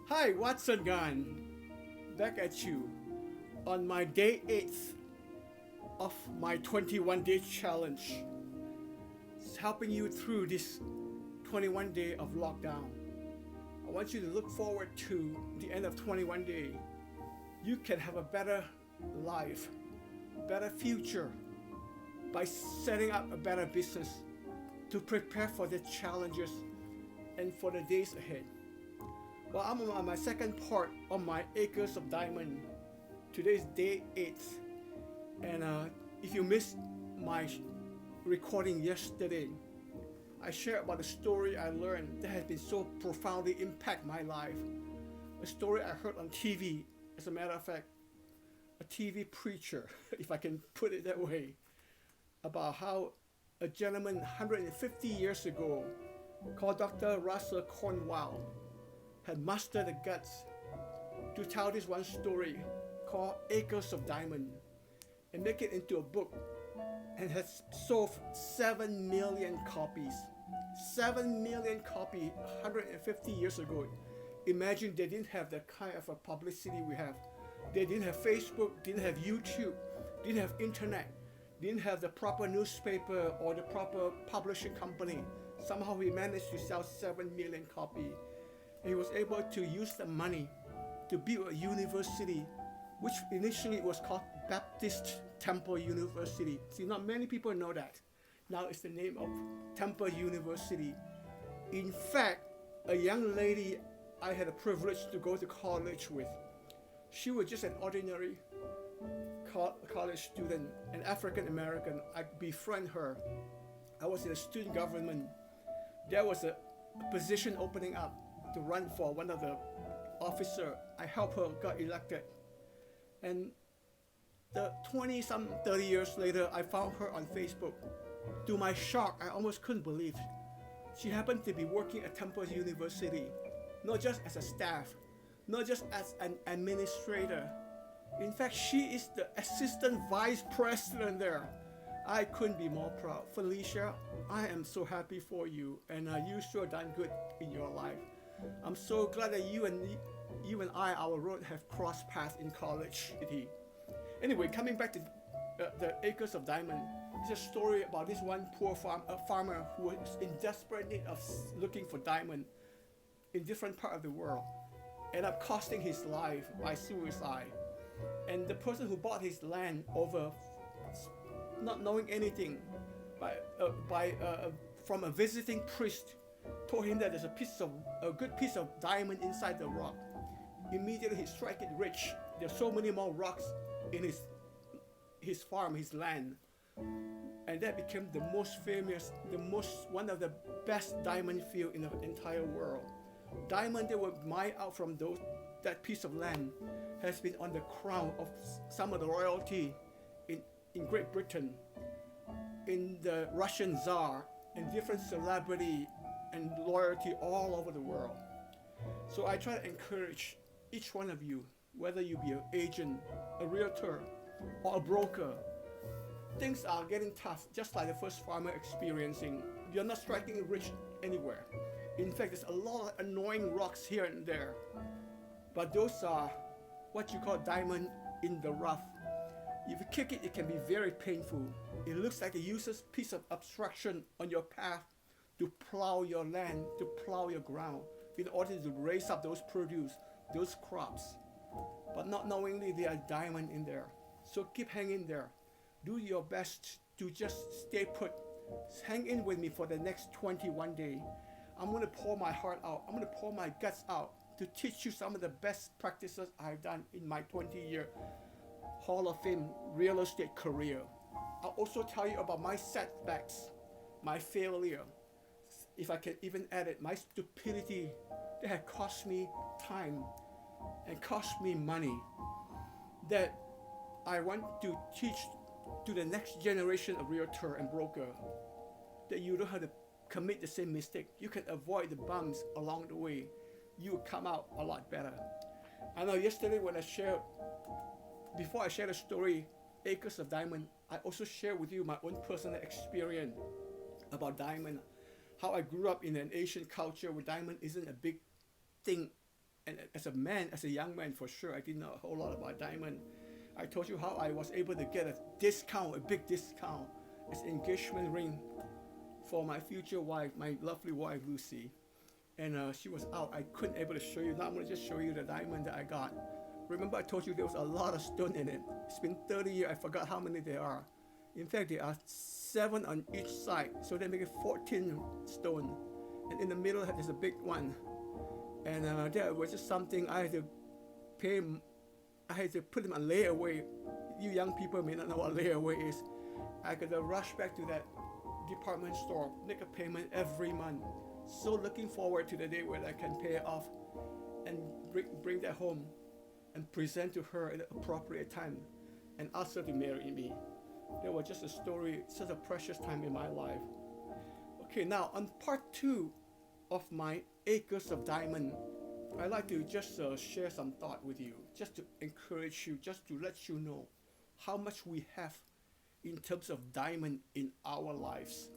Hi, Watson Gun. Back at you on my day 8th of my 21 day challenge. It's helping you through this 21 day of lockdown. I want you to look forward to the end of 21 day. You can have a better life, better future by setting up a better business to prepare for the challenges and for the days ahead. Well, I'm on my second part of my Acres of Diamond. Today's day 8. And if you missed my recording yesterday, I shared about a story I learned that has been so profoundly impact my life. A story I heard on TV, as a matter of fact, a TV preacher, if I can put it that way, about how a gentleman 150 years ago called Dr. Russell Cornwell had mustered the guts to tell this one story called Acres of Diamond and make it into a book, and has sold 7 million copies. 7 million copies 150 years ago. Imagine they didn't have the kind of a publicity we have. They didn't have Facebook, didn't have YouTube, didn't have internet, didn't have the proper newspaper or the proper publishing company. Somehow he managed to sell 7 million copies. He was able to use the money to build a university, which initially was called Baptist Temple University. See, not many people know that. Now it's the name of Temple University. In fact, a young lady I had a privilege to go to college with, she was just an ordinary college student, an African American. I befriended her. I was in a student government. There was a position opening up to run for one of the officer. I helped her got elected. And the 30 years later, I found her on Facebook. To my shock, I almost couldn't believe she happened to be working at Temple University, not just as a staff, not just as an administrator. In fact, she is the assistant vice president there. I couldn't be more proud. Felicia, I am so happy for you, and you sure done good in your life. I'm so glad that you and I, our road have crossed paths in college. Anyway, coming back to the Acres of Diamond, it's a story about this one poor farmer who was in desperate need of looking for diamond in different part of the world, ended up costing his life by suicide. And the person who bought his land over, not knowing anything, from a visiting priest, told him that there's a good piece of diamond inside the rock. Immediately he struck it rich. There's so many more rocks in his farm, his land, and that became the most famous, one of the best diamond field in the entire world. Diamond that were mined out from that piece of land has been on the crown of some of the royalty in Great Britain, in the Russian Tsar, and different celebrity and loyalty all over the world. So I try to encourage each one of you, whether you be an agent, a realtor, or a broker. Things are getting tough, just like the first farmer experiencing. You're not striking it rich anywhere. In fact, there's a lot of annoying rocks here and there. But those are what you call diamond in the rough. If you kick it, it can be very painful. It looks like a useless piece of obstruction on your path to plow your land, to plow your ground, in order to raise up those produce, those crops. But not knowingly, there are diamonds in there. So keep hanging there. Do your best to just stay put. Hang in with me for the next 21 days. I'm going to pour my heart out. I'm going to pour my guts out to teach you some of the best practices I've done in my 20-year Hall of Fame real estate career. I'll also tell you about my setbacks, my failure, if I can even add it, my stupidity that had cost me time and cost me money, that I want to teach to the next generation of realtor and broker, that you don't have to commit the same mistake. You can avoid the bumps along the way. You will come out a lot better. I know yesterday when before I shared the story, Acres of Diamond, I also share with you my own personal experience about diamond, how I grew up in an Asian culture where diamond isn't a big thing And as a man, as a young man, for sure, I didn't know a whole lot about diamond. I told you how I was able to get a discount, a big discount, as engagement ring for my future wife, my lovely wife Lucy. And she was out. I couldn't able to show you. Now I'm gonna just show you the diamond that I got. Remember I told you there was a lot of stone in it. It's been 30 years. I forgot how many there are. In fact, there are 7 on each side, so they make it 14 stone. And in the middle there's a big one. And that was just something I had to pay. I had to put them on layaway. You young people may not know what layaway is. I got to rush back to that department store, make a payment every month. So looking forward to the day where I can pay it off and bring that home and present to her at the appropriate time and ask her to marry me. That was just a story, such a precious time in my life. Okay, now on part 2 of my Acres of Diamond, I'd like to just share some thought with you, just to encourage you, just to let you know how much we have in terms of diamond in our lives.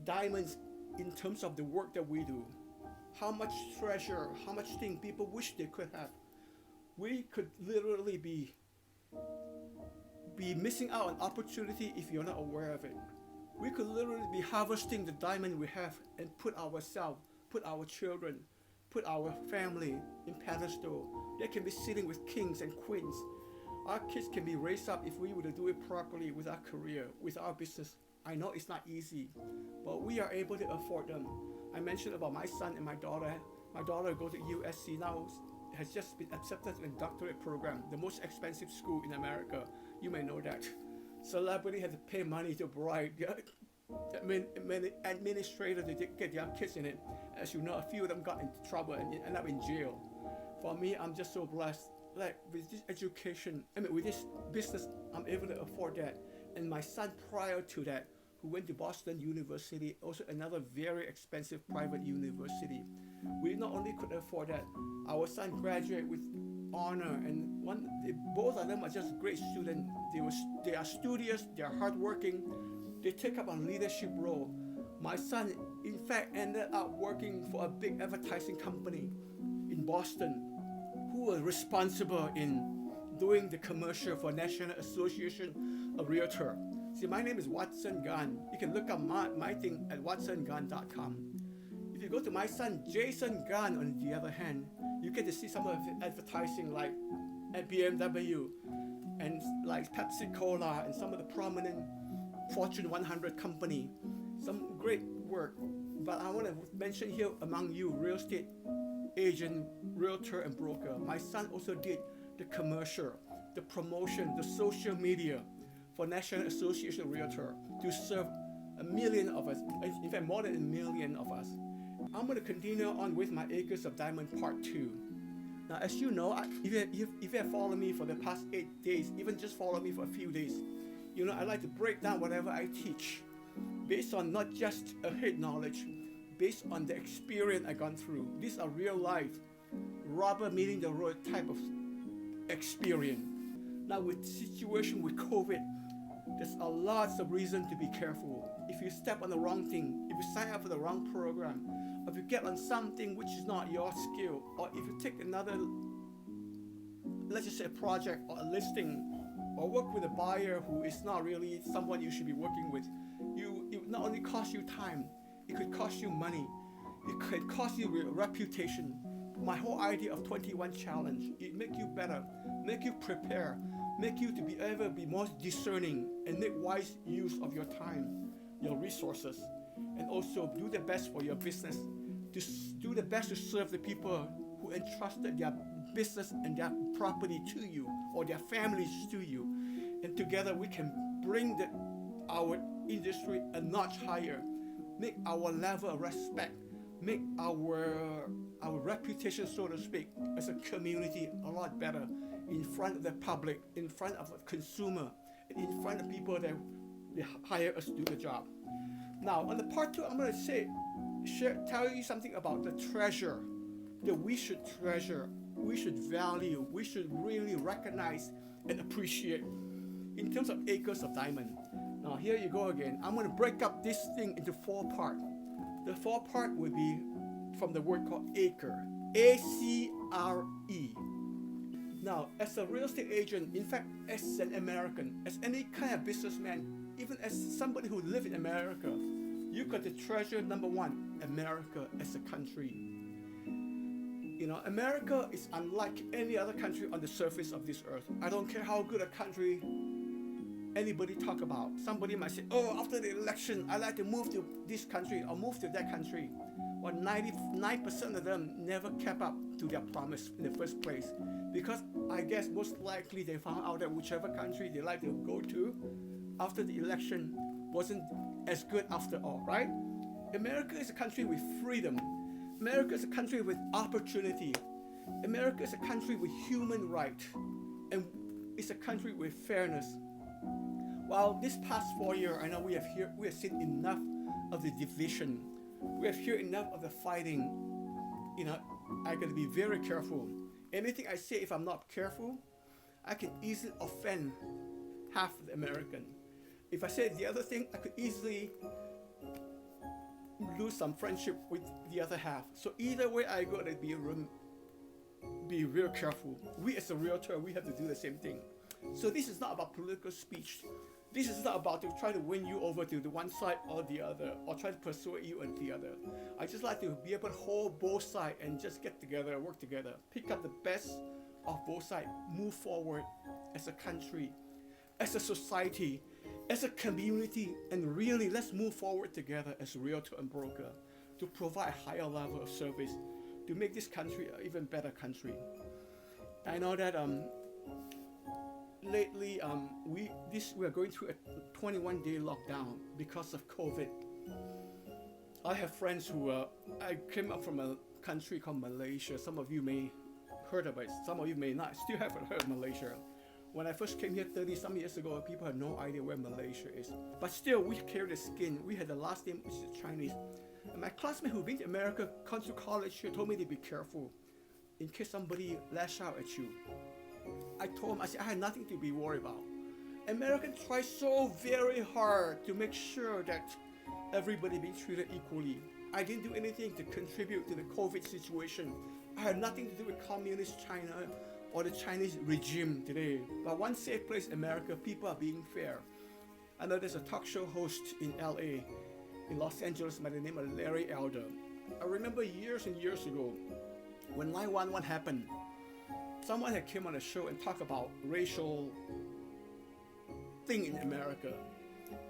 Diamonds in terms of the work that we do. How much treasure, how much thing people wish they could have. We could literally be missing out on opportunity if you're not aware of it. We could literally be harvesting the diamond we have and put ourselves, put our children, put our family in pedestal. They can be sitting with kings and queens. Our kids can be raised up if we were to do it properly with our career, with our business. I know it's not easy, but we are able to afford them. I mentioned about my son and my daughter. My daughter goes to USC now, has just been accepted in a doctorate program, the most expensive school in America. You may know that. Celebrity had to pay money to bribe the administrator to get their kids in it. As you know, a few of them got into trouble and ended up in jail. For me, I'm just so blessed. Like with this education, with this business, I'm able to afford that. And my son prior to that, who went to Boston University, also another very expensive private university. We not only could afford that, our son graduated with honor, and both of them are just great students. They are studious, they are hardworking, they take up a leadership role. My son, in fact, ended up working for a big advertising company in Boston, who was responsible in doing the commercial for National Association of Realtor. See, my name is Watson Gunn. You can look up my thing at watsongunn.com. If you go to my son Jason Gunn, on the other hand, you get to see some of his advertising like at BMW and like Pepsi Cola and some of the prominent Fortune 100 company. Some great work. But I want to mention here among you, real estate agent, realtor, and broker. My son also did the commercial, the promotion, the social media for National Association of Realtor to serve 1 million of us, in fact more than 1 million of us. I'm going to continue on with my Acres of Diamond part 2. Now as you know, if you have followed me for the past 8 days, even just follow me for a few days, you know I like to break down whatever I teach based on not just a head knowledge, based on the experience I've gone through. These are real life, rubber meeting the road type of experience. Now with the situation with COVID, there's a lots of reason to be careful. If you step on the wrong thing, if you sign up for the wrong program, or if you get on something which is not your skill, or if you take another, let's just say a project or a listing, or work with a buyer who is not really someone you should be working with, it would not only cost you time, it could cost you money, it could cost you reputation. My whole idea of 21 challenge, it make you better, make you prepare, make you to be able to be more discerning and make wise use of your time, your resources, and also do the best for your business, to do the best to serve the people who entrusted their business and their property to you, or their families to you. And together we can bring our industry a notch higher, make our level of respect, make our reputation, so to speak, as a community a lot better in front of the public, in front of the consumer, and in front of people that they hire us to do the job. Now, on the part 2, I'm going to tell you something about the treasure that we should treasure, we should value, we should really recognize and appreciate in terms of acres of diamond. Now, here you go again. I'm going to break up this thing into 4 parts. The 4 part will be from the word called acre. ACRE. Now, as a real estate agent, in fact, as an American, as any kind of businessman, even as somebody who lives in America, you got to treasure number one, America as a country. You know, America is unlike any other country on the surface of this earth. I don't care how good a country anybody talk about. Somebody might say, oh, after the election, I like to move to this country or move to that country. Well, 99% of them never kept up to their promise in the first place. Because I guess most likely they found out that whichever country they like to go to after the election wasn't as good after all, right? America is a country with freedom. America is a country with opportunity. America is a country with human rights. And it's a country with fairness. While this past 4 years, I know we have seen enough of the division. We have heard enough of the fighting. You know, I got to be very careful. Anything I say, if I'm not careful, I can easily offend half the American. If I say the other thing, I could easily lose some friendship with the other half. So either way I go, to be real careful. We as a realtor, we have to do the same thing. So this is not about political speech. This is not about to try to win you over to the one side or the other, or try to persuade you on the other. I just like to be able to hold both sides and just get together, work together, pick up the best of both sides, move forward as a country, as a society, as a community, and really let's move forward together as a realtor and broker to provide a higher level of service to make this country an even better country. I know that lately we are going through a 21-day lockdown because of COVID. I have friends who I came up from a country called Malaysia. Some of you may heard of it, some of you may not. Still haven't heard of Malaysia. When I first came here 30 some years ago, people had no idea where Malaysia is. But still, we carry the skin. We had the last name, which is Chinese. And my classmate who been to America, gone to college here, told me to be careful in case somebody lash out at you. I told him, I said, I had nothing to be worried about. Americans try so very hard to make sure that everybody being treated equally. I didn't do anything to contribute to the COVID situation. I had nothing to do with communist China or the Chinese regime today. But one safe place in America, people are being fair. I know there's a talk show host in LA, in Los Angeles, by the name of Larry Elder. I remember years and years ago, when 9/11 happened, someone had came on a show and talked about racial thing in America.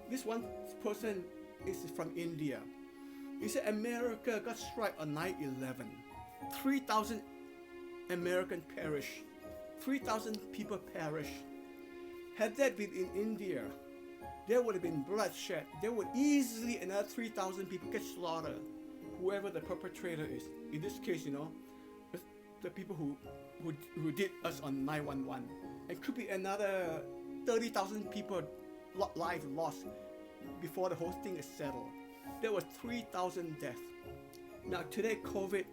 This one person is from India. He said America got struck on 9/11. 3,000 Americans perished. 3,000 people perished. Had that been in India, there would have been bloodshed. There would easily another 3,000 people get slaughtered. Whoever the perpetrator is. In this case, you know, the people who did us on 9/11. It could be another 30,000 people lives lost before the whole thing is settled. There was 3,000 deaths. Now today, COVID,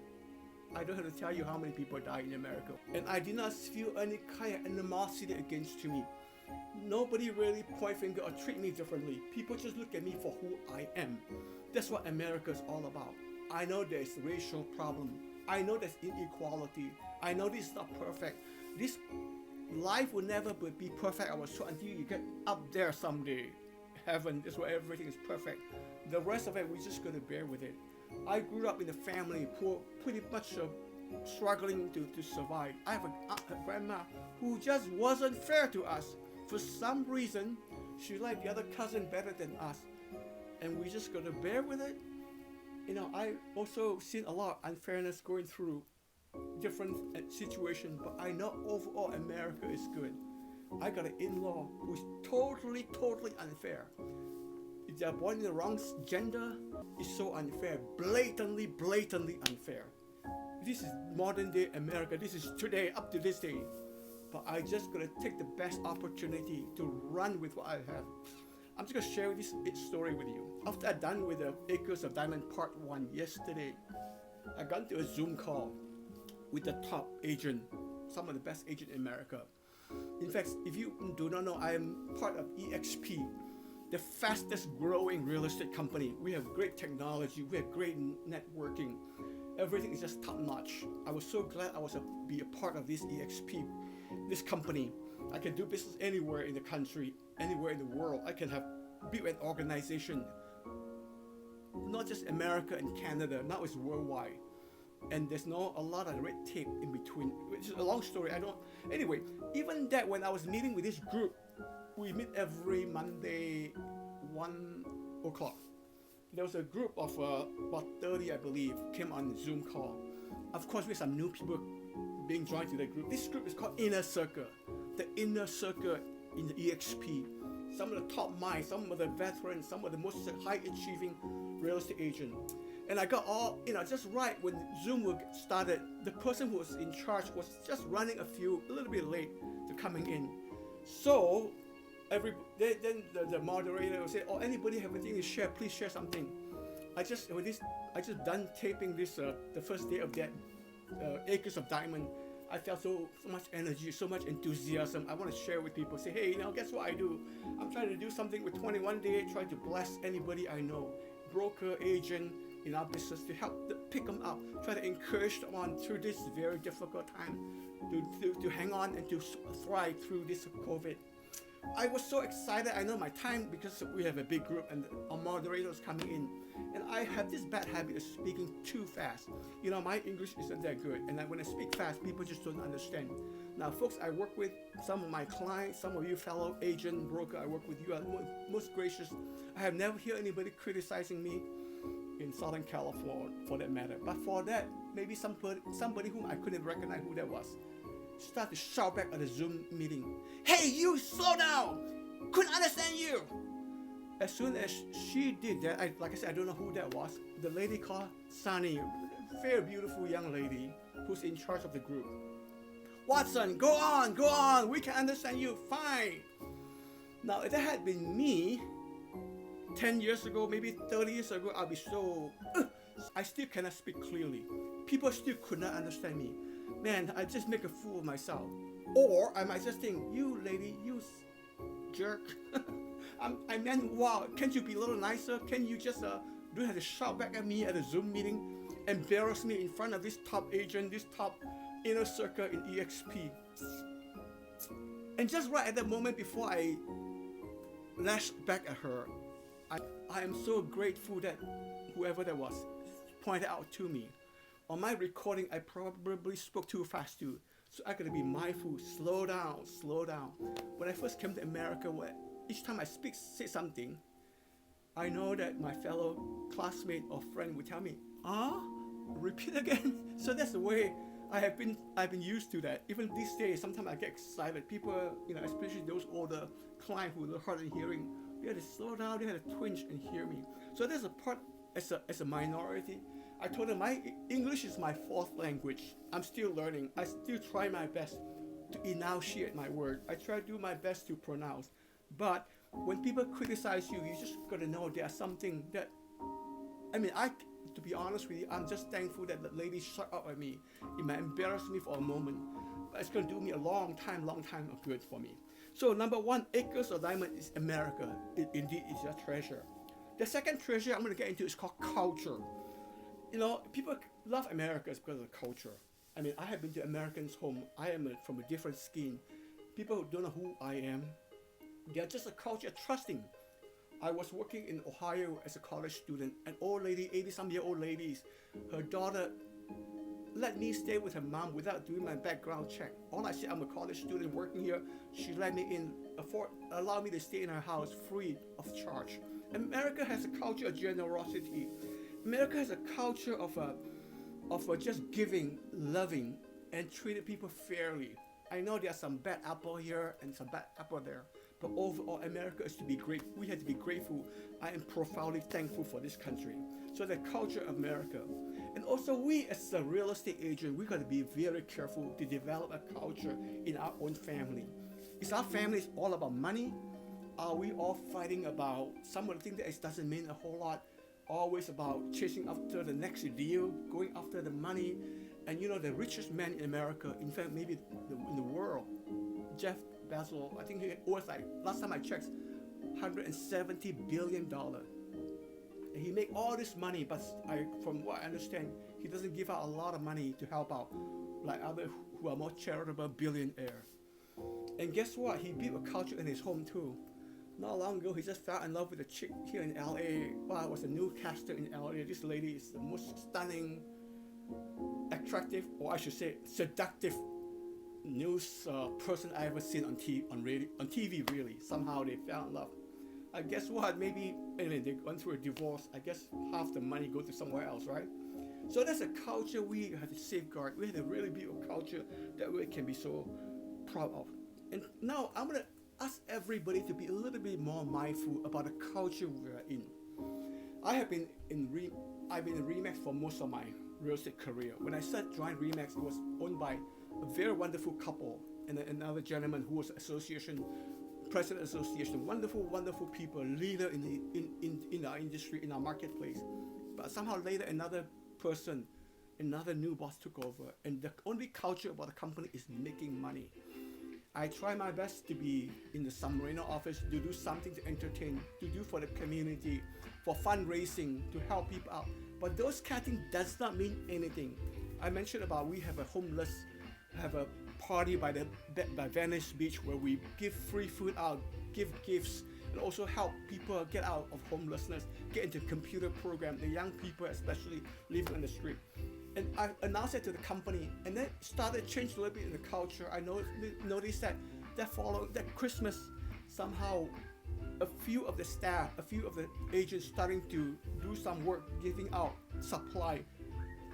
I don't have to tell you how many people died in America. And I did not feel any kind of animosity against me. Nobody really point finger or treat me differently. People just look at me for who I am. That's what America is all about. I know there's racial problem. I know there's inequality. I know this is not perfect. This life will never be perfect, I was told, until you get up there someday. Heaven is where everything is perfect. The rest of it, we just gotta bear with it. I grew up in a family poor, pretty much struggling to survive. I have a grandma who just wasn't fair to us. For some reason, she liked the other cousin better than us. And we just gotta bear with it. You know, I also seen a lot of unfairness going through different situations, but I know overall America is good. I got an in-law who's totally unfair. If they're born in the wrong gender, it's so unfair. Blatantly unfair. This is modern day America. This is today, up to this day. But I just gotta take the best opportunity to run with what I have. I'm just gonna share this story with you. After I'm done with the ACRE of Diamond Part 1 yesterday, I got into a Zoom call with the top agent, some of the best agents in America. In fact, if you do not know, I am part of EXP, the fastest growing real estate company. We have great technology, we have great networking, Everything is just top notch. I was so glad I was be a part of this EXP, this company. I can do business anywhere in the country, anywhere in the world. I can have build an organization, not just America and Canada. Now it's worldwide, and there's no a lot of red tape in between. Which is a long story. I don't. Anyway, even that when I was meeting with this group, we meet every Monday, 1 o'clock. There was a group of about 30, I believe, came on Zoom call. Of course, with some new people being joined to the group. This group is called Inner Circle. The Inner Circle in the EXP. Some of the top minds, some of the veterans, some of the most high-achieving real estate agents. And I got all, just right when Zoom started, the person who was in charge was just running a little bit late to coming in. So, then the moderator will say, "Oh, anybody have anything to share? Please share something." I just done taping this the first day of that ACRE of Diamond. I felt so much energy, so much enthusiasm. I want to share with people. Say, hey, guess what I do? I'm trying to do something with 21 Day, trying to bless anybody I know, broker, agent in our business, to help pick them up, try to encourage them on through this very difficult time, to hang on and to thrive through this COVID. I was so excited. I know my time, because we have a big group and our moderators coming in, and I have this bad habit of speaking too fast. My English isn't that good, and when I speak fast, people just don't understand. Now, folks, I work with some of my clients, some of you fellow agent, broker, I work with you are most gracious. I have never heard anybody criticizing me in Southern California, for that matter. But for that, maybe somebody whom I couldn't recognize who that was, start to shout back at the Zoom meeting, "Hey, you, slow down! Couldn't understand you!" As soon as she did that, like I said, I don't know who that was. The lady called Sunny, very beautiful young lady who's in charge of the group. "Watson, go on, we can understand you, fine." Now, if that had been me 10 years ago, maybe 30 years ago, I'd be so, I still cannot speak clearly. People still could not understand me. Man, I just make a fool of myself. Or I might just think, "You lady, you jerk." I meant, wow, can't you be a little nicer? Can you just don't have to shout back at me at a Zoom meeting, embarrass me in front of this top agent, this top Inner Circle in EXP. And just right at that moment before I lashed back at her, I am so grateful that whoever that was pointed out to me. On my recording, I probably spoke too fast too. So I gotta be mindful, slow down. When I first came to America, each time I say something, I know that my fellow classmate or friend would tell me, repeat again. So that's the way I've been used to that. Even these days, sometimes I get excited. People, especially those older clients who are hard in hearing, they had to slow down, they had to twinge and hear me. So there's a part as a minority. I told them my English is my fourth language. I'm still learning. I still try my best to enunciate my word. I try to do my best to pronounce. But when people criticize you, you just gotta know there's something that, to be honest with you, I'm just thankful that the lady shut up at me. It might embarrass me for a moment, but it's gonna do me a long time of good for me. So number one, ACRE of Diamond is America. It indeed is a treasure. The second treasure I'm gonna get into is called culture. People love America because of the culture. I have been to Americans' home. I am from a different skin. People who don't know who I am, they're just a culture trusting. I was working in Ohio as a college student. An old lady, 80-some-year-old lady, her daughter let me stay with her mom without doing my background check. All I said, I'm a college student working here. She let me in, allow me to stay in her house free of charge. America has a culture of generosity. America has a culture of just giving, loving, and treating people fairly. I know there's some bad apple here and some bad apple there, but overall, America is to be great. We have to be grateful. I am profoundly thankful for this country. So the culture of America. And also we as a real estate agent, we got to be very careful to develop a culture in our own family. Is our family all about money? Are we all fighting about some of the things that doesn't mean a whole lot? Always about chasing after the next deal, going after the money. And the richest man in America, in fact, maybe in the world, Jeff Bezos, I think he was last time I checked, $170 billion. And he make all this money, but from what I understand, he doesn't give out a lot of money to help out, like other who are more charitable billionaire. And guess what? He built a culture in his home too. Not long ago, he just fell in love with a chick here in LA. Well, I was a newscaster in LA. This lady is the most stunning, attractive, or I should say, seductive news person I ever seen on TV. Really, somehow they fell in love. I guess what? Maybe anyway, they went through a divorce. I guess half the money goes to somewhere else, right? So that's a culture we have to safeguard. We have to really build a culture that we can be so proud of. And now I'm gonna ask everybody to be a little bit more mindful about the culture we're in. I've been in Remax for most of my real estate career. When I started joining Remax, it was owned by a very wonderful couple and another gentleman who was president association, wonderful people, leader in our industry, in our marketplace. But somehow later another new boss took over, and the only culture about the company is making money. I try my best to be in the San Marino office, to do something to entertain, to do for the community, for fundraising, to help people out. But those kind of things does not mean anything. I mentioned about we have a party by Venice Beach where we give free food out, give gifts, and also help people get out of homelessness, get into computer program, the young people especially living on the street. And I announced it to the company, and then started change a little bit in the culture. I noticed that Christmas, somehow a few of the staff, a few of the agents starting to do some work, giving out supply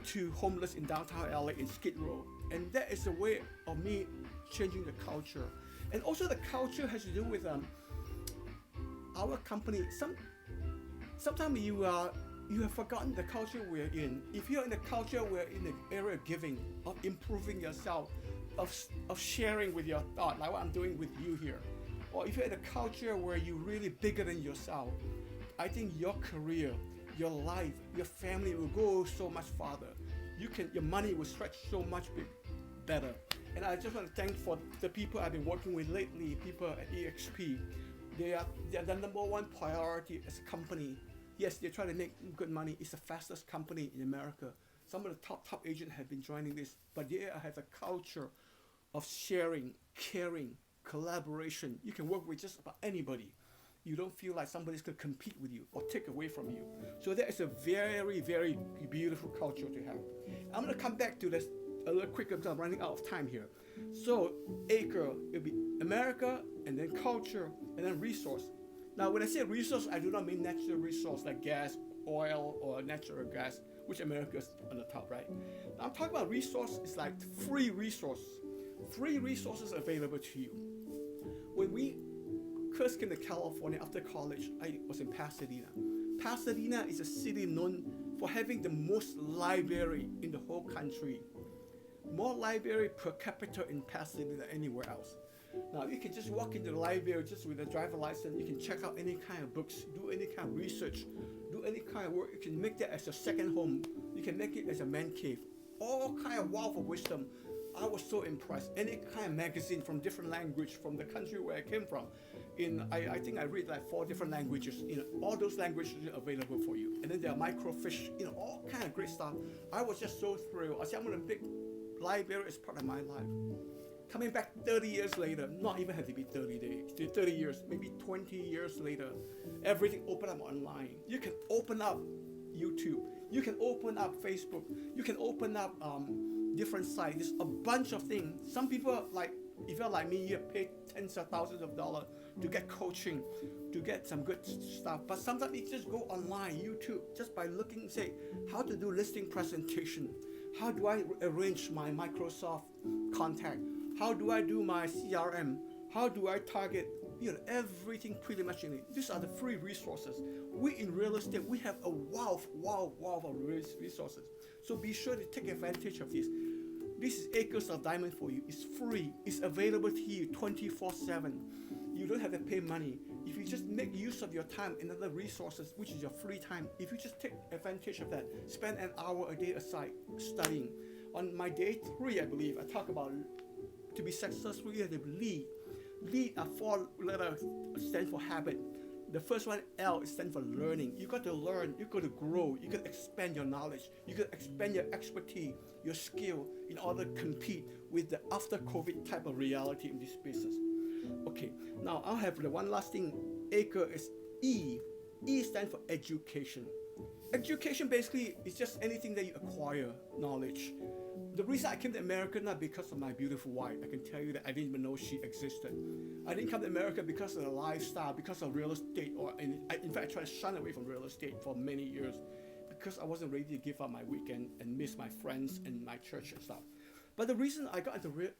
to homeless in downtown LA in Skid Row. And that is a way of me changing the culture. And also the culture has to do with our company. Sometimes you have forgotten the culture we're in. If you're in the culture we're in the area of giving, of improving yourself, of sharing with your thought, like what I'm doing with you here, or if you're in a culture where you're really bigger than yourself, I think your career, your life, your family will go so much farther. Your money will stretch so much better. And I just want to thank for the people I've been working with lately, people at EXP. They are the number one priority as a company. Yes, they're trying to make good money. It's the fastest company in America. Some of the top agents have been joining this, but they have a culture of sharing, caring, collaboration. You can work with just about anybody. You don't feel like somebody's going to compete with you or take away from you. So that is a very, very beautiful culture to have. I'm going to come back to this a little quicker because I'm running out of time here. So ACRE, it'll be America, and then culture, and then resource. Now, when I say resource, I do not mean natural resource like gas, oil, or natural gas, which America is on the top, right? Now, I'm talking about resource. It's like free resource. Free resources available to you. When we first came to California after college, I was in Pasadena. Pasadena is a city known for having the most library in the whole country. More library per capita in Pasadena than anywhere else. Now, you can just walk into the library just with a driver license. You can check out any kind of books, do any kind of research, do any kind of work. You can make that as your second home. You can make it as a man cave. All kind of wealth of wisdom. I was so impressed. Any kind of magazine from different language from the country where I came from. I think I read like 4 different languages. All those languages are available for you. And then there are microfiche, all kind of great stuff. I was just so thrilled. I said, I'm going to make library as part of my life. Coming back 30 years later, not even had to be 30 years, maybe 20 years later, everything opened up online. You can open up YouTube. You can open up Facebook. You can open up different sites. There's a bunch of things. Some people, if you're like me, you pay tens of thousands of dollars to get coaching, to get some good stuff. But sometimes you just go online, YouTube, just by looking, say, how to do listing presentation. How do I arrange my Microsoft contact? How do I do my CRM? How do I target? Everything pretty much in it. These are the free resources. We in real estate, we have a wealth of resources. So be sure to take advantage of this. This is Acres of Diamond for you. It's free. It's available to you 24/7. You don't have to pay money. If you just make use of your time and other resources, which is your free time, if you just take advantage of that, spend an hour a day aside studying. On my day 3, I believe, I talk about to be successful, you have to lead. Lead are 4 letters stand for habit. The first one, L, is stand for learning. You got to learn, you got to grow, you got to expand your knowledge, you got to expand your expertise, your skill in order to compete with the after COVID type of reality in this business. Okay, now I'll have the one last thing. ACRE is E. E stands for education. Education basically is just anything that you acquire knowledge. The reason I came to America, not because of my beautiful wife. I can tell you that I didn't even know she existed. I didn't come to America because of the lifestyle, because of real estate, in fact, I tried to shun away from real estate for many years because I wasn't ready to give up my weekend and miss my friends and my church and stuff. But the reason I got into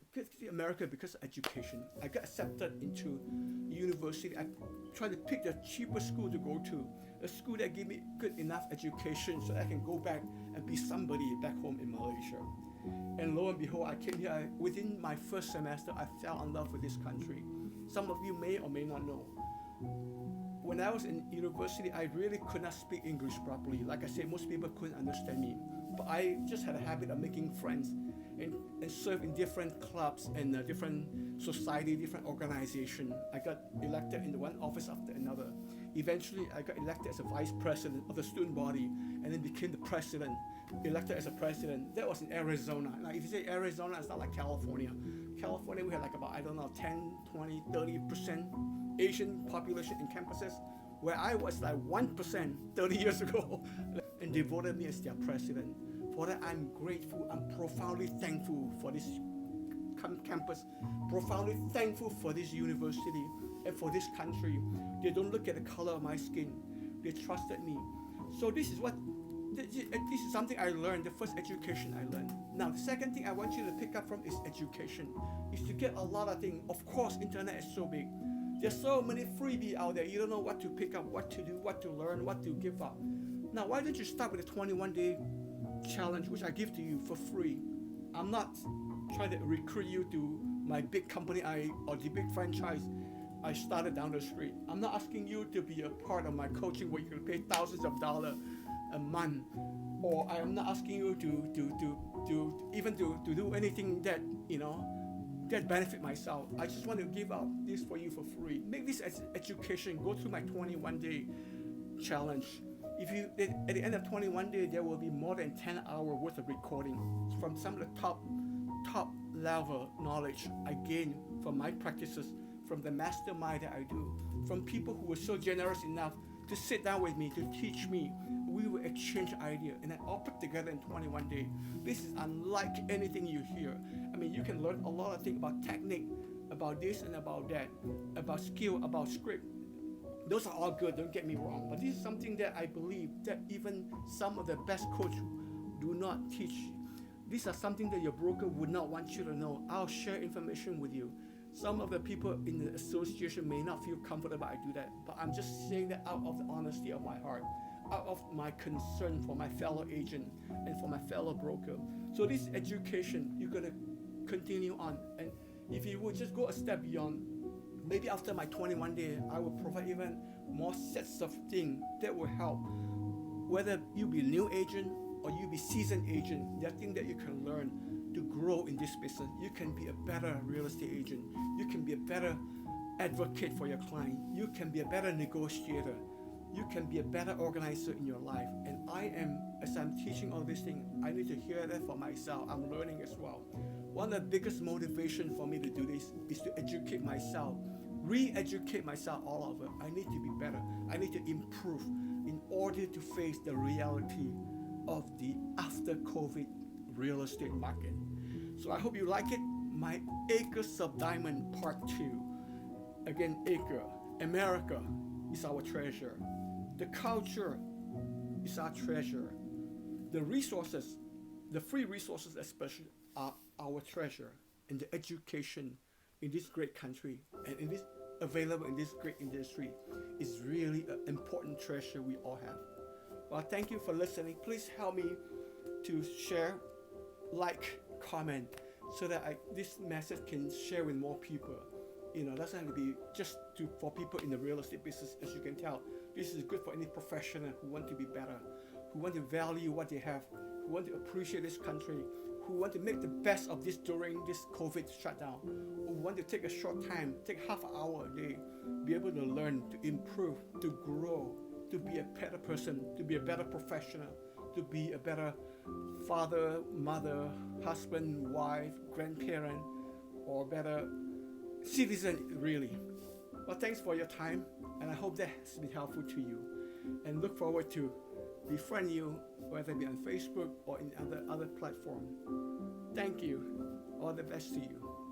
America because of education. I got accepted into university. I tried to pick the cheapest school to go to, a school that gave me good enough education so that I can go back and be somebody back home in Malaysia. And lo and behold, I came here. Within my first semester, I fell in love with this country. Some of you may or may not know. When I was in university, I really could not speak English properly. Like I said, most people couldn't understand me. But I just had a habit of making friends and serve in different clubs and different society, different organization. I got elected in one office after another. Eventually, I got elected as a vice president of the student body and then became the president, elected as a president. That was in Arizona. Now, if you say Arizona, it's not like California. California, we had like about, 10, 20, 30% Asian population in campuses, where I was like 1% 30 years ago, and they voted me as their president. For that, I'm grateful. I'm profoundly thankful for this campus, profoundly thankful for this university and for this country. They don't look at the color of my skin. They trusted me. So this is something I learned, the first education I learned. Now, the second thing I want you to pick up from is education, is to get a lot of things. Of course, internet is so big. There's so many freebies out there. You don't know what to pick up, what to do, what to learn, what to give up. Now, why don't you start with a 21-day challenge, which I give to you for free? I'm not trying to recruit you to my big company or the big franchise I started down the street. I'm not asking you to be a part of my coaching where you can pay thousands of dollars a month, or I am not asking you to do anything that that benefit myself. I just want to give out this for you for free. Make this as education. Go through my 21-day challenge. If you at the end of 21 days, there will be more than 10 hours worth of recording from some of the top level knowledge I gained from my practices, from the mastermind that I do, from people who were so generous enough to sit down with me, to teach me. We will exchange ideas, and then all put together in 21 days. This is unlike anything you hear. I mean, you can learn a lot of things about technique, about this and about that, about skill, about script. Those are all good, don't get me wrong, but this is something that I believe that even some of the best coaches do not teach. These are something that your broker would not want you to know. I'll share information with you. Some of the people in the association may not feel comfortable I do that, but I'm just saying that out of the honesty of my heart, out of my concern for my fellow agent and for my fellow broker. So this education, you're going to continue on. And if you would just go a step beyond, maybe after my 21 days, I will provide even more sets of things that will help. Whether you be new agent or you be seasoned agent, there are things that you can learn to grow in this business. You can be a better real estate agent. You can be a better advocate for your client. You can be a better negotiator. You can be a better organizer in your life. And as I'm teaching all these things, I need to hear that for myself. I'm learning as well. One of the biggest motivation for me to do this is to educate myself, re-educate myself all over. I need to be better. I need to improve in order to face the reality of the after COVID real estate market. So I hope you like it. My ACRE of Diamond Part 2. Again, ACRE, America is our treasure. The culture is our treasure. The resources, the free resources especially, are our treasure. And the education in this great country and in this available in this great industry is really an important treasure we all have. Well, thank you for listening. Please help me to share, like, comment, so that this message can share with more people. It doesn't have to be just for people in the real estate business. As you can tell, this is good for any professional who want to be better, who want to value what they have, who want to appreciate this country, who want to make the best of this during this COVID shutdown, who want to take a short time, take half an hour a day, be able to learn, to improve, to grow, to be a better person, to be a better professional, to be a better father, mother, husband, wife, grandparent, or better citizen, really. Well, thanks for your time, and I hope that has been helpful to you. And look forward to befriend you, whether it be on Facebook or in other platform. Thank you. All the best to you.